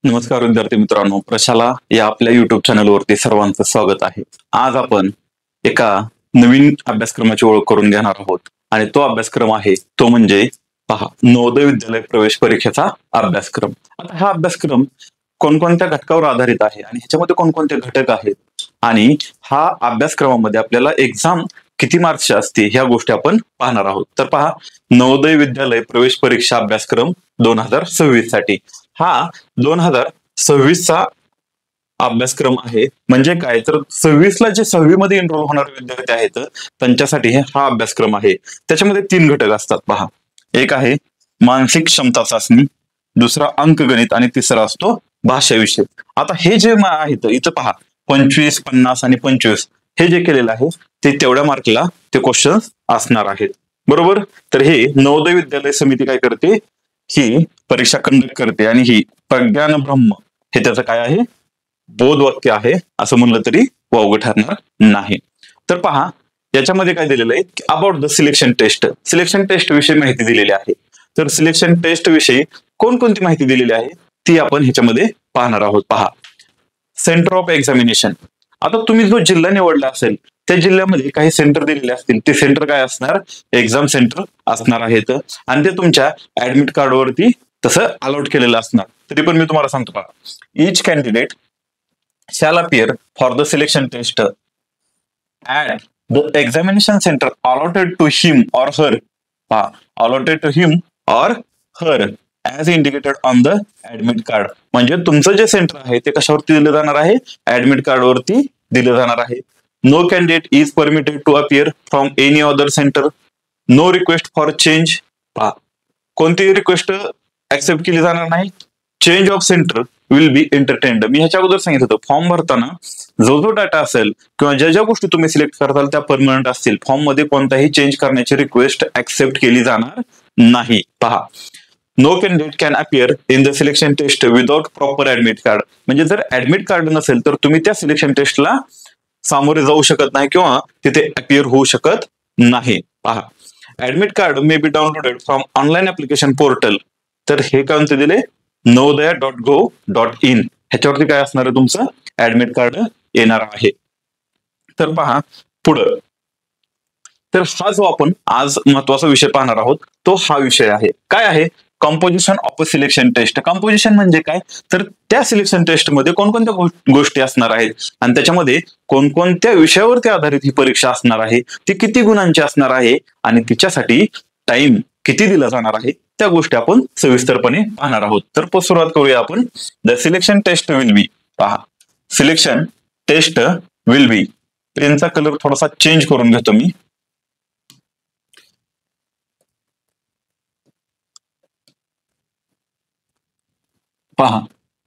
नमस्कार विद्यार्थी मित्रांनो, प्रशाला या आपल्या युट्यूब चॅनलवरती सर्वांचं स्वागत आहे. आज आपण एका नवीन अभ्यासक्रमाची ओळख करून घेणार आहोत आणि तो अभ्यासक्रम आहे तो म्हणजे पहा, नवोदय विद्यालय प्रवेश परीक्षेचा अभ्यासक्रम. आता हा अभ्यासक्रम कोणकोणत्या घटकावर आधारित आहे आणि ह्याच्यामध्ये कोणकोणते घटक आहेत आणि हा अभ्यासक्रमामध्ये आपल्याला एक्झाम किती मार्क्सची असते ह्या गोष्टी आपण पाहणार आहोत. तर पहा, नवोदय विद्यालय प्रवेश परीक्षा अभ्यासक्रम 2026 साठी हा 2026चा अभ्यासक्रम आहे. म्हणजे काय, तर 26ला जे 6वी मध्ये एनरोल होणारे विद्यार्थी आहेत त्यांच्यासाठी हा अभ्यासक्रम आहे. त्याच्यामध्ये 3 घटक असतात पहा. एक आहे मानसिक क्षमता चाचणी, दुसरा अंकगणित आणि तिसरा असतो भाषा विषय. आता हे जे आहेत इथं पहा, 25, 50 आणि 25 हे जे केलेलं आहे ते तेवढ्या मार्कला ते क्वेश्चन असणार आहेत. बरोबर. तर हे नवोदय विद्यालय समिती काय करते, ही परीक्षा कंडक्ट करते आणि ही प्रज्ञान ब्रह्म हे त्याचं काय आहे, बोध वाक्य आहे असं म्हणलं तरी वावगं ठरणार नाही. तर पहा, याच्यामध्ये काय दिलेलं आहे, about the selection test. Selection test विषयी माहिती दिलेली आहे. तर सिलेक्शन टेस्ट विषयी कोणकोणती माहिती दिलेली आहे ती आपण ह्याच्यामध्ये पाहणार आहोत. पहा, सेंटर ऑफ एक्झामिनेशन. आता तुम्ही जो जिल्हा निवडला असेल त्या जिल्ह्यामध्ये काही सेंटर दिलेले असतील, ते सेंटर काय असणार, एक्झाम सेंटर असणार आहेत आणि ते तुमच्या ऍडमिट कार्डवरती तसं अलॉट केलेलं असणार. तरी पण मी तुम्हाला सांगतो पहा, इच candidate shall appear for the selection test at the examination center allotted to him or her. Allotted to him or her as indicated on the admit card. म्हणजे तुमचं जे सेंटर आहे ते कशावरती दिलं जाणार आहे, ऍडमिट कार्ड वरती दिलं जाणार आहे. No candidate is permitted to appear from any other centre. No request for change. कोणतीही रिक्वेस्ट ऍक्सेप्ट केली जाणार नाही. Change of centre will be entertained. मी ह्याच्या अगोदर सांगितलं होतं, फॉर्म भरताना जो डाटा असेल किंवा ज्या गोष्टी तुम्ही सिलेक्ट करताल त्या परमनंट असतील. फॉर्म मध्ये कोणताही चेंज करण्याची रिक्वेस्ट ऍक्सेप्ट केली जाणार नाही. पहा, no candidate can appear in the selection test without proper admit card. म्हणजे जर ऍडमिट कार्ड नसेल तर तुम्ही त्या सिलेक्शन टेस्टला सामोरे जाऊ शकत नाही किंवा तिथे अपियर होऊ शकत नाही. पहा, admit card may be downloaded from online application portal. तर हे कोणते दिले, नवोदया.gov.in ह्याच्यावरती काय असणार आहे, तुमचं ऍडमिट कार्ड येणार आहे. तर पहा पुढं, तर हा जो आपण आज महत्वाचा विषय पाहणार आहोत तो हा विषय आहे, काय आहे, composition of a selection test. Composition म्हणजे काय, तर त्या सिलेक्शन टेस्ट मध्ये कोणकोणत्या गोष्टी असणार आहेत आणि त्याच्यामध्ये कोणकोणत्या विषयावरती आधारित ही परीक्षा असणार आहे, ती किती गुणांची असणार आहे आणि तिच्यासाठी टाइम किती दिला जाणार आहे, त्या गोष्टी आपण सविस्तरपणे पाहणार आहोत. तर सुरुवात करूया आपण. The selection test will be. पहा, सिलेक्शन टेस्ट विल बी. पेनचा कलर थोडासा चेंज करून घेतो मी. पहा,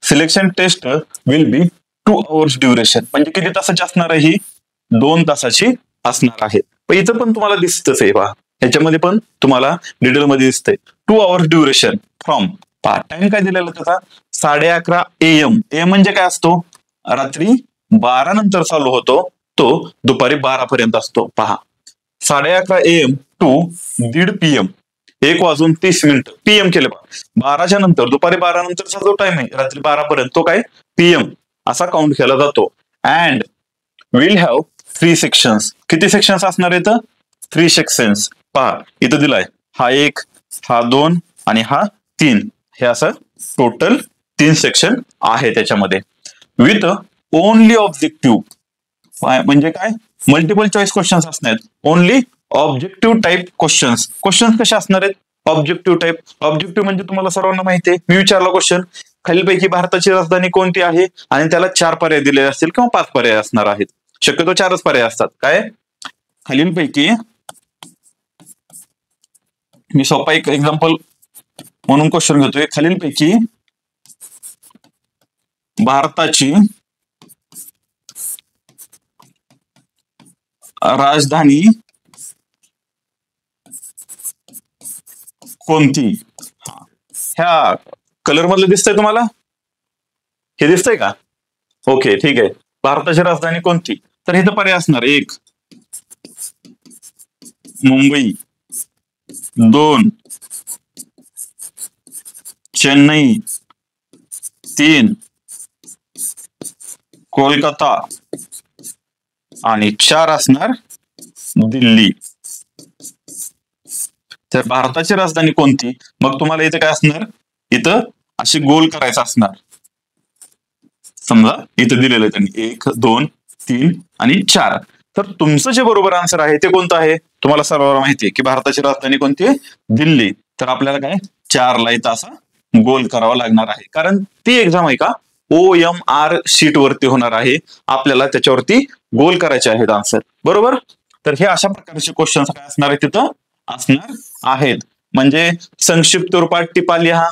selection test will be 2 hours duration. म्हणजे किती तासाची असणार आहे ही, 2 तासाची असणार आहे. पण इथं पण तुम्हाला दिसतच आहे. पहा, ह्याच्यामध्ये पण तुम्हाला डिटेल मध्ये दिसतंय 2 hours ड्युरेशन फ्रॉम. पहा, टाइम काय दिलेला त्याचा, 11:30 AM. AM म्हणजे काय असतो, रात्री 12 नंतर चालू होतो, तो दुपारी 12 पर्यंत असतो. पहा, 11:30 AM टू 1:30 PM, 1:30 PM केले. 12च्या नंतर, दुपारी 12 नंतरचा जो टाइम आहे रात्री 12 पर्यंत, तो काय PM असा काउंट केला जातो. And will have 3 sections. किती सेक्शन्स असणार आहेत, 3 सेक्शन्स. पहा, इथं दिलाय हा 1, हा 2 आणि हा 3. हे असं टोटल 3 सेक्शन आहे त्याच्यामध्ये. With only objective. म्हणजे काय, मल्टिपल चॉईस क्वेश्चन्स असणार आहेत. Only objective type questions. Questions कसे असणार आहेत, ऑब्जेक्टिव्ह टाईप. ऑब्जेक्टिव्ह म्हणजे तुम्हाला सर्वांना माहिती आहे, मी विचारला क्वेश्चन, खालीलपैकी भारताची राजधानी कोणती आहे आणि त्याला 4 पर्याय दिलेले असतील किंवा 5 पर्याय असणार आहेत. शक्यतो 4च पर्याय असतात. काय, खालीलपैकी, मी सोपा एक एक्झाम्पल म्हणून क्वेश्चन घेतोय, खालीलपैकी भारताची राजधानी कोणती. ह्या कलर मधलं दिसतंय तुम्हाला, हे दिसतंय का, ओके ठीक आहे. भारताची राजधानी कोणती, तर इथं पर्याय असणार 1 मुंबई, 2 चेन्नई, 3 कोलकाता आणि 4 असणार दिल्ली. तर भारताची राजधानी कोणती? मग तुम्हाला इथे काय असणार, इथं अशी गोल करायचं असणार. समजा इथं दिलेलं आहे त्यांनी 1 2 3 आणि 4. तर तुमचं जे बरोबर आन्सर आहे ते कोणतं आहे? तुम्हाला सर्वांना माहिती आहे की भारताची राजधानी कोणती आहे? दिल्ली. तर आपल्याला काय 4 ला इथं असा गोल करावा लागणार आहे, कारण ती एक्झाम आहे का OMR शीट वरती होणार आहे. आपल्याला त्याच्यावरती गोल करायचे आहेत आन्सर. बरोबर. तर हे अशा प्रकारचे क्वेश्चन काय असणार आहेत तिथं असणार आहेत. म्हणजे संक्षिप्त रूपात टिपा लिहा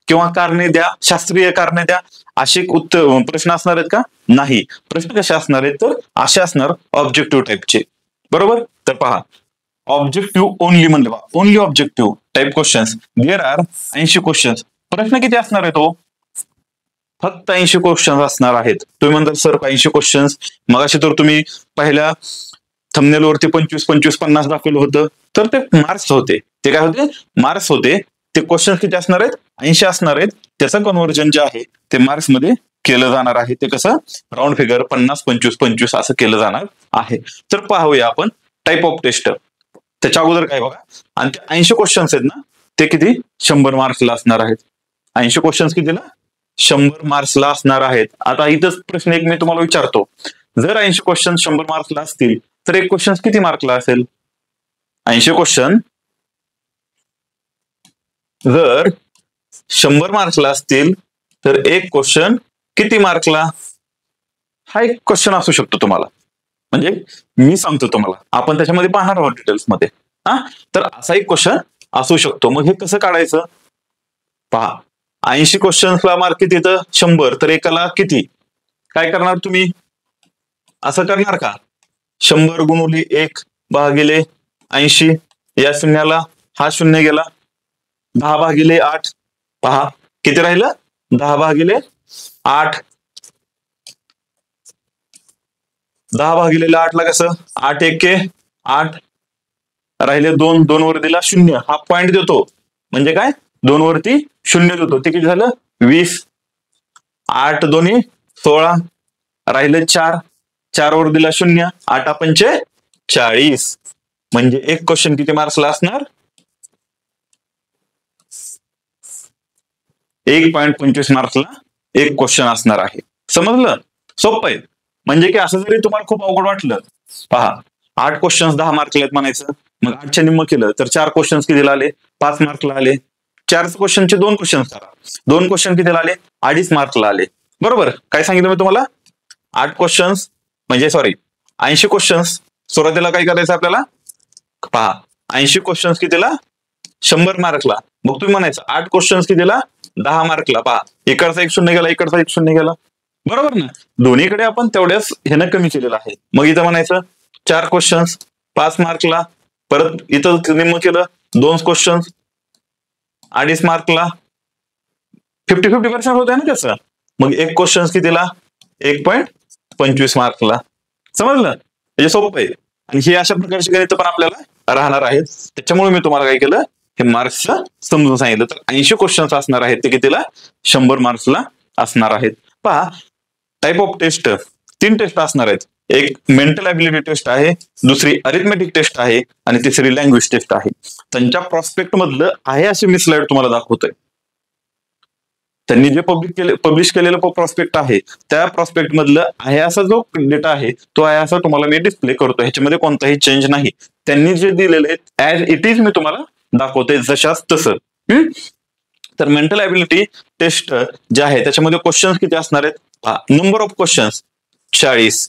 किंवा कारणे द्या, शास्त्रीय कारणे द्या, असे उत्तर प्रश्न असणार आहेत का? नाही. प्रश्न कसे असणार आहेत तर असे असणार ऑब्जेक्टिव्ह टाईपचे. बरोबर. तर पहा, ऑब्जेक्टिव्ह ओनली म्हणले बा, only objective type questions. There are 80 questions. प्रश्न किती असणार आहे तो? फक्त 80 क्वेश्चन्स असणार आहेत. तुम्ही म्हणता सर 80 क्वेश्चन्स, मग असे तर तुम्ही पहिल्या थंबनेल वरती 25 25 50 दाखवलं होतं. तर ते मार्क्स होते. ते काय होते? मार्क्स होते. ते क्वेश्चन किती असणार आहेत? 80 असणार आहेत. त्याचं कन्व्हर्जन जे आहे ते मार्क्स मध्ये केलं जाणार आहे. ते कसं राऊंड फिगर 50 25 25 असं केलं जाणार आहे. तर पाहूया आपण टाईप ऑफ टेस्ट. त्याच्या अगोदर काय बघा, आणि ते 80 क्वेश्चन्स आहेत ना, ते किती 100 मार्क्सला असणार आहेत. 80 क्वेश्चन्स कितीला? 100 मार्क्सला असणार आहेत. आता इथंच प्रश्न एक मी तुम्हाला विचारतो, जर 80 क्वेश्चन 100 मार्क्सला असतील तर एक क्वेश्चन किती मार्कला असेल? 80 क्वेश्चन जर 100 मार्क्सला असतील तर एक क्वेश्चन किती मार्कला? हा एक क्वेश्चन असू शकतो तुम्हाला. म्हणजे मी सांगतो तुम्हाला, आपण त्याच्यामध्ये पाहणार आहोत डिटेल्स मध्ये. तर असा एक क्वेश्चन असू शकतो. मग हे कसं काढायचं? पहा, 80 क्वेश्चन्सला मार्क किती येतं? 100. तर एकाला किती? काय करणार तुम्ही? असं करणार का 100 गुणुले 1 भागिले 80, या शून्याला हा शून्य गेला, 10 भागिले 8. पहा किती राहिलं? 10 भागिले 8. 10 भागिले 8 ला कसं 8 1 8 राहिले 2, 2 वर दिला 0, हा पॉइंट देतो. म्हणजे काय 2 वरती 0 देतो. ते किती झालं? 20. 8 2 16 राहिले 4, 4 वर दिला 0, 8 पंचे 40. म्हणजे एक क्वेश्चन किती मार्क्सला असणार? 1.25 मार्क्सला एक क्वेश्चन असणार आहे. समजलं? सोपं आहे. म्हणजे की असं जरी तुम्हाला खूप अवघड वाटलं, पहा 8 क्वेश्चन्स 10 मार्कला आहेत म्हणायचं. मग 8च्या निम्म केलं तर 4 क्वेश्चन्स कितीला आले? 5 मार्कला आले. 4 क्वेश्चनचे 2 क्वेश्चन करा, 2 क्वेश्चन कितीला आले? 2.5 मार्कला आले. बरोबर. काय सांगितलं मी तुम्हाला? 8 क्वेश्चन्स म्हणजे 80 क्वेश्चन्स सुरुवातीला काय करायचं आपल्याला? पहा 80 क्वेश्चन्स कितीला? 100 मार्कला. मग तुम्ही म्हणायचं 8 क्वेश्चन्स कितीला? 10 मार्कला. पहा इकडचा 1 शून्य गेला, इकडचा 1 शून्य गेला. बरोबर ना? दोन्हीकडे आपण तेवढ्याच ह्यानं कमी केलेलं आहे. मग इथं म्हणायचं 4 क्वेश्चन्स 5 मार्कला, परत इथं निम्म केलं 2 क्वेश्चन्स 2.5 मार्कला. 50-50% होत आहे ना त्याचं. मग एक क्वेश्चन कितीला? 1.25 मार्कला. समजलं? म्हणजे सोपं आहे. आणि हे अशा प्रकारचे गणित पण आपल्याला राहणार आहेत. त्याच्यामुळे मी तुम्हाला काय केलं, हे मार्क्स समजून सांगितलं. तर 80 क्वेश्चन्स असणार आहेत ते कितीला? 100 मार्क्सला असणार आहेत. पहा टाईप ऑफ टेस्ट 3 टेस्ट असणार आहेत. एक मेंटल ऍबिलिटी टेस्ट आहे, दुसरी अरिथमेटिक टेस्ट आहे आणि तिसरी लँग्वेज टेस्ट आहे. त्यांच्या प्रॉस्पेक्ट मधलं आहे असे मी स्लाइड तुम्हाला दाखवतोय. त्यांनी जे पब्लिश केलेलं प्रॉस्पेक्ट आहे त्या प्रॉस्पेक्ट मधलं आहे असा जो डेटा आहे तो आहे असा तुम्हाला मी डिस्प्ले करतो. ह्याच्यामध्ये कोणताही चेंज नाही. त्यांनी जे दिलेले ऍज इट इज मी तुम्हाला दाखवतोय जशाच तसं. तर मेंटल ऍबिलिटी टेस्ट जे आहे त्याच्यामध्ये क्वेश्चन्स किती असणार आहेत? Number of questions 40.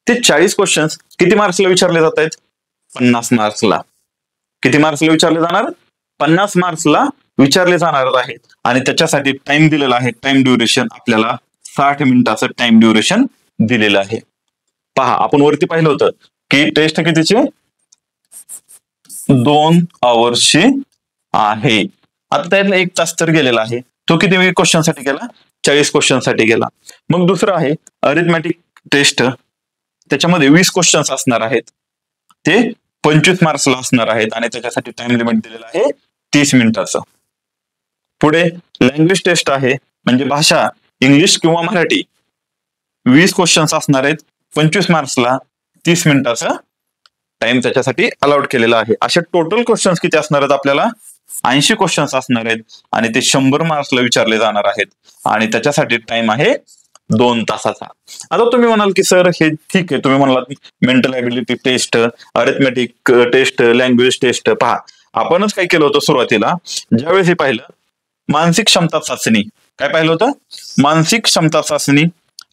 ते 40 क्वेश्चन्स किती मार्क्सला विचारले जात आहेत? 50 मार्क्सला. किती मार्क्सला विचारले जाणार? 50 मार्क्सला विचारले जाणार आहेत. आणि त्याच्यासाठी टाइम दिलेला आहे. टाइम ड्युरेशन आपल्याला 60 मिनिटाचं टाइम ड्युरेशन दिलेलं आहे. पहा आपण वरती पाहिलं होतं की टेस्ट कितीची? 2 आवर्सची आहे. आता त्यातला 1 तास तर गेलेला आहे. तो किती क्वेश्चन साठी गेला? 40 क्वेश्चन साठी गेला. मग दुसरं आहे अरिथमॅटिक टेस्ट. त्याच्यामध्ये 20 क्वेश्चन्स असणार आहेत. ते 25 मार्क्सला असणार आहेत आणि त्याच्यासाठी टाइम लिमिट दिलेला आहे 30 मिनिटाचं. पुढे लँग्वेज टेस्ट आहे, म्हणजे भाषा इंग्लिश किंवा मराठी 20 क्वेश्चन्स असणार आहेत. 25 मार्क्सला 30 मिनिटाचा टाइम त्याच्यासाठी अलाउड केलेला आहे. असे टोटल क्वेश्चन्स किती असणार आहेत आपल्याला? 80 क्वेश्चन्स असणार आहेत आणि ते 100 मार्क्सला विचारले जाणार आहेत आणि त्याच्यासाठी टाइम आहे 2 तासाचा. आता तुम्ही म्हणाल की सर हे ठीक आहे, तुम्ही म्हणालात mental ability test, arithmetic test, language test. पहा, आपणच काय केलं होतं सुरुवातीला, ज्यावेळेस हे पाहिलं मानसिक क्षमता चाचणी, काय पाहिलं होतं? मानसिक क्षमता चाचणी,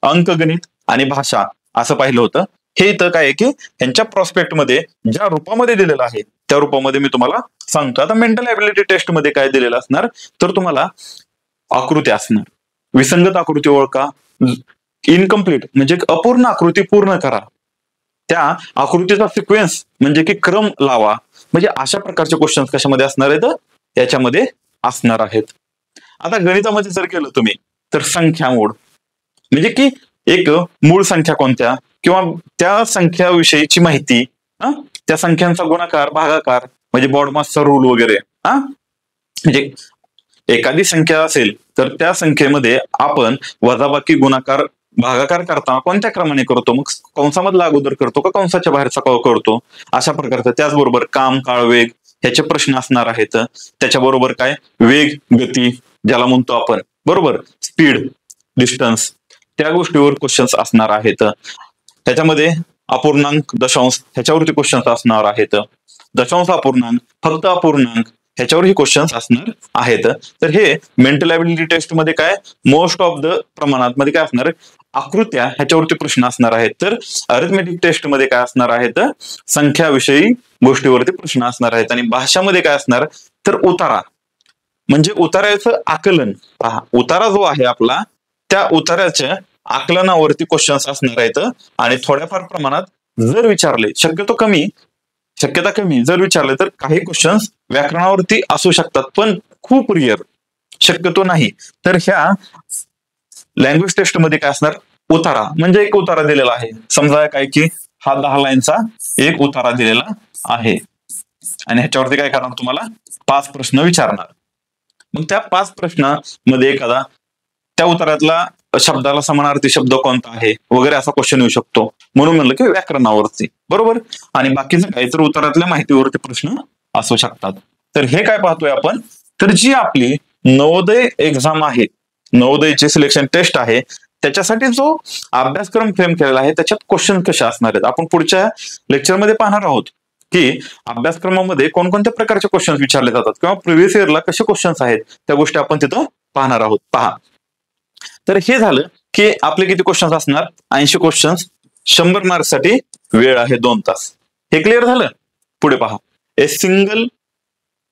अंकगणित आणि भाषा असं पाहिलं होतं. हे इथं काय आहे की यांच्या प्रॉस्पेक्ट मध्ये ज्या रूपामध्ये दिलेलं आहे त्या रूपामध्ये मी तुम्हाला सांगतो. आता मेंटल ऍबिलिटी टेस्ट मध्ये काय दिलेलं असणार, तर तुम्हाला आकृती असणार, विसंगत आकृती ओळखा, इनकम्प्लीट म्हणजे अपूर्ण आकृती पूर्ण करा, त्या आकृतीचा सिक्वेन्स म्हणजे की क्रम लावा. म्हणजे अशा प्रकारचे क्वेश्चन कशामध्ये असणार आहेत? याच्यामध्ये असणार आहेत. आता गणितामध्ये जर केलं तुम्ही तर संख्या मोड म्हणजे की एक मूळ संख्या कोणत्या किंवा त्या संख्याविषयीची माहिती, त्या संख्यांचा गुणाकार भागाकार म्हणजे बॉडमासचा रूल वगैरे. म्हणजे एखादी संख्या असेल तर त्या संख्येमध्ये आपण वजाबाकी गुणाकार भागाकार करताना कोणत्या क्रमाने करतो, मग कंसामधला अगोदर करतो का कंसाच्या बाहेरचा करतो, अशा प्रकारचं. त्याचबरोबर काम काळ वेग ह्याचे प्रश्न असणार आहेत. त्याच्याबरोबर काय वेग गती ज्याला म्हणतो आपण, बरोबर, स्पीड डिस्टन्स, त्या गोष्टीवर क्वेश्चन्स असणार आहेत. त्याच्यामध्ये अपूर्णांक दशांश ह्याच्यावरती क्वेश्चन्स असणार आहेत. दशांश अपूर्णांक फक्त अपूर्णांक ह्याच्यावर ही क्वेश्चन्स असणार आहेत. तर हे मेंटल ऍबिलिटी टेस्ट मध्ये काय मोस्ट ऑफ द प्रमाणात मध्ये काय असणार, आकृत्या ह्याच्यावरती प्रश्न असणार आहेत. तर अरिथमेटिक टेस्ट मध्ये काय असणार आहेत, संख्याविषयी गोष्टीवरती प्रश्न असणार आहेत. आणि भाषामध्ये काय असणार, तर उतारा म्हणजे उतार्याचं आकलन. पहा, उतारा जो आहे आपला त्या उतार्याच्या आकलनावरती क्वेश्चन्स असणार आहेत. आणि थोड्याफार प्रमाणात जर विचारले, शक्यता कमी जर विचारले तर काही क्वेश्चन्स व्याकरणावरती असू शकतात, पण खूप रिअर, शक्यतो नाही. तर ह्या लँग्वेज टेस्ट मध्ये काय असणार, उतारा म्हणजे एक उतारा दिलेला आहे. समजा काय की हा 10 लाईनचा एक उतारा दिलेला आहे आणि ह्याच्यावरती काय करणार, तुम्हाला 5 प्रश्न विचारणार. मग त्या 5 प्रश्नामध्ये एखादा त्या उतारातला शब्दाला समानार्थी शब्द कोणता आहे वगैरे असा क्वेश्चन येऊ शकतो. म्हणून म्हणलं की व्याकरणावरती, बरोबर. आणि बाकीचं काही तर उतारातल्या माहितीवरती प्रश्न असू शकतात. तर हे काय पाहतोय आपण, तर जी आपली नवोदय एक्झाम आहे, नवोदयची सिलेक्शन टेस्ट आहे, त्याच्यासाठी जो अभ्यासक्रम फ्रेम केलेला आहे त्याच्यात क्वेश्चन कसे असणार आहेत आपण पुढच्या लेक्चरमध्ये पाहणार आहोत. की अभ्यासक्रमामध्ये कोणकोणत्या प्रकारचे क्वेश्चन विचारले जातात किंवा प्रिव्हियस इयरला कसे क्वेश्चन्स आहेत त्या गोष्टी आपण तिथं पाहणार आहोत. पहा, तर हे झालं की आपले किती क्वेश्चन्स असणार, 80 क्वेश्चन्स, 100 मार्क्स साठी वेळ आहे 2 तास. हे क्लिअर झालं. पुढे पहा, a single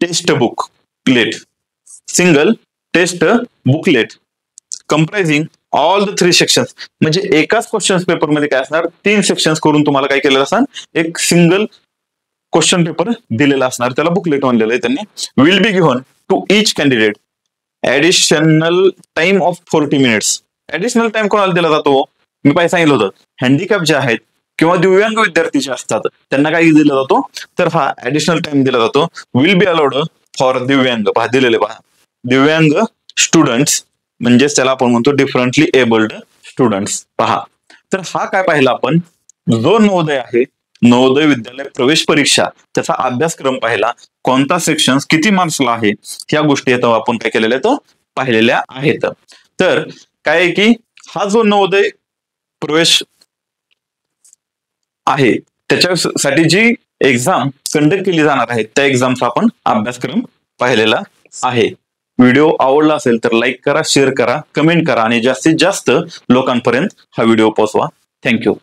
test booklet, single test booklet comprising all the 3 sections. म्हणजे एकाच क्वेश्चन पेपर मध्ये काय असणार, 3 सेक्शन्स करून तुम्हाला काय केलेलं असणार, एक सिंगल क्वेश्चन पेपर दिलेला असणार, त्याला बुकलेट म्हणलेलं आहे त्यांनी. Will be given to each candidate additional time of 40 minutes. Additional time कोणाला दिला जातो, मी पाहिजे सांगितलं होतं, हँडिकॅप जे आहेत किंवा दिव्यांग विद्यार्थी जे असतात त्यांना काय दिला जातो, तर हा ऍडिशनल टाइम दिला जातो. विल बी अलाउड फॉर दिव्यांग, पहा दिलेले पहा, दिव्यांग स्टुडंट्स म्हणजेच त्याला आपण म्हणतो डिफरंटली एबल्ड स्टुडंट्स. पहा, तर हा काय पाहिला आपण, जो नवोदय आहे, नवोदय विद्यालय प्रवेश परीक्षा, त्याचा अभ्यासक्रम पाहिला, कोणता सेक्शन किती मार्क्सला आहे, ह्या गोष्टी आता आपण काय केलेल्या आहेत, पाहिलेल्या आहेत. तर काय आहे की हा जो नवोदय प्रवेश आहे त्याच्यासाठी जी एक्झाम कंडक्ट केली जाणार आहे त्या एक्झामचा आपण अभ्यासक्रम पाहिलेला आहे. व्हिडिओ आवडला असेल तर लाईक करा, शेअर करा, कमेंट करा आणि जास्तीत जास्त लोकांपर्यंत हा व्हिडिओ पोहोचवा. थँक्यू.